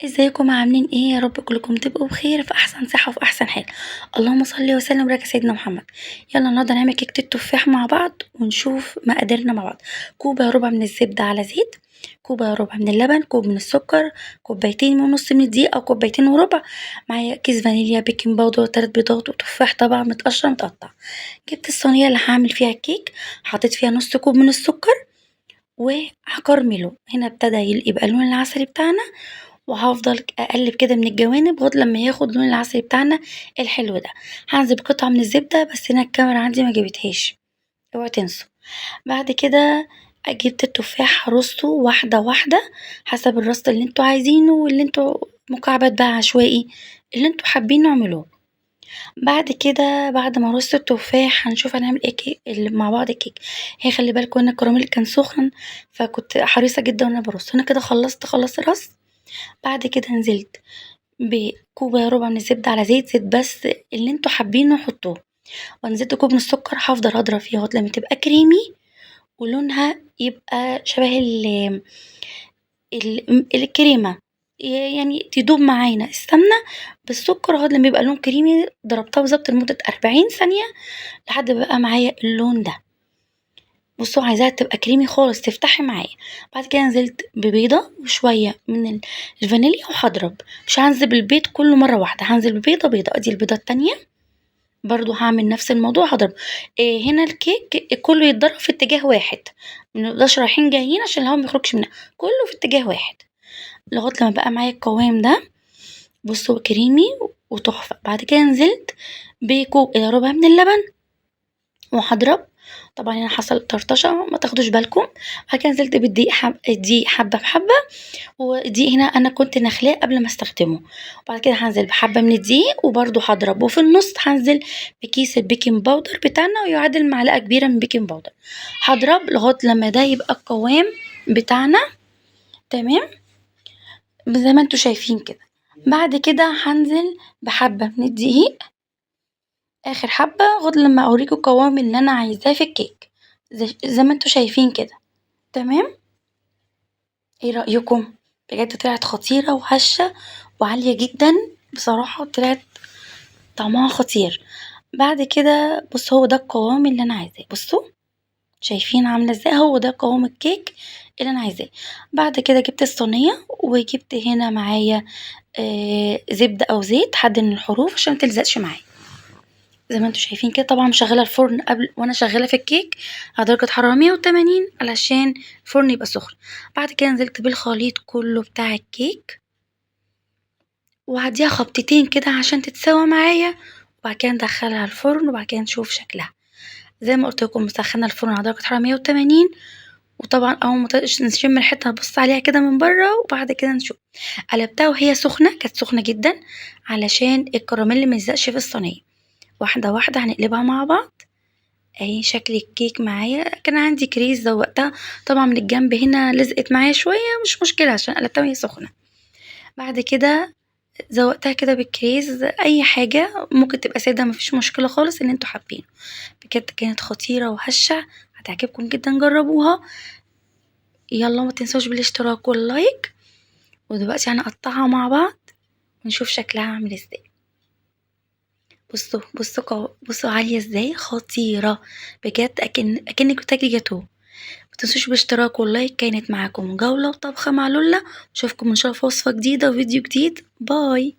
ازيكم عاملين ايه؟ يا رب كلكم تبقوا بخير في احسن صحة وفي احسن حال. اللهم صل وسلم وبارك على سيدنا محمد. يلا النهارده نعمل كيكة التفاح مع بعض ونشوف مقاديرنا مع بعض. كوب الا ربع من الزبدة على زيت، كوب الا ربع من اللبن، كوب من السكر، كوبايتين ونص من الدقيق او كوبايتين وربع، معايا كيس فانيليا، بيكنج باودر، 3 بيضات، وتفاح طبعا متقشر متقطع. جبت الصينية اللي هعمل فيها الكيك، حطيت فيها نص كوب من السكر وهكرمله. هنا ابتدى يبقى اللون العسلي بتاعنا، وهافضل أقلب كده من الجوانب لغاية لما ياخد لون العسل بتاعنا الحلو ده. هنزل بقطعة من الزبدة، بس هنا الكاميرا عندي ما جابتهاش، اوعوا تنسوا. بعد كده جبت التفاح رصه واحدة واحدة حسب الرص اللي انتوا عايزينه، واللي انتوا مكعبات بقى عشوائي اللي انتوا حابين اعملوه. بعد كده بعد ما ارص التفاح هنشوف هنعمل ايه اللي مع بعض الكيك. هي خلي بالكوا ان الكراميل كان سخن، فكنت حريصة جدا وانا برص. انا كده خلصت رص. بعد كده نزلت بكوب إلا ربع من الزبدة على زيت بس اللي انتوا حابينه حطوه، ونزلت كوب من السكر. هفضل اضرب فيها لغاية لما تبقى كريمي ولونها يبقى شبه الكريمة، يعني تدوب معانا السمنة بالسكر لغاية لما يبقى لون كريمي. ضربتها بالظبط لمدة 40 ثانية لحد ما بقى معايا اللون ده. بصوا عايزاها تبقى كريمي خالص تفتحي معايا. بعد كده نزلت ببيضة وشوية من الفانيليا وهضرب. مش هنزل بالبيض كله مرة واحدة، هنزل ببيضة بيضة. ادي البيضة التانية برضو هعمل نفس الموضوع هضرب. إيه هنا الكيك كله يتضرب في اتجاه واحد، منبقاش رايحين جايين عشان الهوا ميخرجش منها، كله في اتجاه واحد لغاية لما بقى معايا القوام ده. بصوا كريمي وتحفة. بعد كده نزلت بكوب إلا ربع من اللبن وهضرب. طبعا هنا حصل طرطشة ما تاخدوش بالكم. بعد كده نزلت بالدقيق الدقيق حبة بحبة، والدقيق هنا انا كنت نخلاه قبل ما استخدمه. وبعد كده هنزل بحبة من الدقيق وبرده هضرب، وفي النص هنزل بكيس البيكنج باودر بتاعنا ويعادل معلقة كبيرة من بيكنج باودر. هضرب لغاية لما ده يبقى القوام بتاعنا تمام زي ما انتوا شايفين كده. بعد كده هنزل بحبة من الدقيق اخر حبة لغاية لما اوريكم القوام اللي انا عايزاه في الكيك، زي ما انتوا شايفين كده. تمام. ايه رأيكم؟ بجد طلعت خطيرة وهشة وعالية جدا، بصراحة طلعت طعمها خطير. بعد كده بصوا هو ده القوام اللي انا عايزاه. بصوا شايفين عاملة ازاي؟ هو ده قوام الكيك اللي انا عايزاه. بعد كده جبت الصينية وجبت هنا معايا زبدة او زيت حد من الحروف عشان متلزقش معايا. زي ما انتوا شايفين كده. طبعا مشغلة الفرن قبل وانا شغالة في الكيك على درجة حرارة 180 علشان الفرن يبقى سخن. بعد كده نزلت بالخليط كله بتاع الكيك وهديها خبطتين كده عشان تتسوى معايا، وبعد كده ندخلها الفرن وبعد كده نشوف شكلها. زي ما قلت لكم مسخنه الفرن على درجه حراره 180. وطبعا اول ما نشم ريحتها نبص عليها كده من بره وبعد كده نشوف. قلبتها وهي سخنه، كانت سخنه جدا علشان الكراميل ميلزقش في الصينيه. واحده واحده هنقلبها مع بعض. اهي شكل الكيك معايا. كان عندي كريز زوقتها طبعا من الجنب هنا لزقت معايا شويه، مش مشكله عشان قلبتها وهي سخنه. بعد كده زوقتها كده بالكريز، اي حاجة ممكن تبقى سادة مفيش مشكلة خالص اللي انتوا حابينه. بجد كانت خطيرة وهشة، هتعجبكم جدا، جربوها. يلا ما تنسوش بالاشتراك واللايك. ودلوقتي هنقطعها مع بعض ونشوف شكلها عامل ازاي. بصوا عالية ازاي، خطيرة بجد، اكنك بتاكلي جاتوه. متنسوش بالاشتراك واللايك. كانت معاكم جولة وطبخة مع لولا. اشوفكم ان شاء الله في وصفة جديدة وفيديو جديد. باي.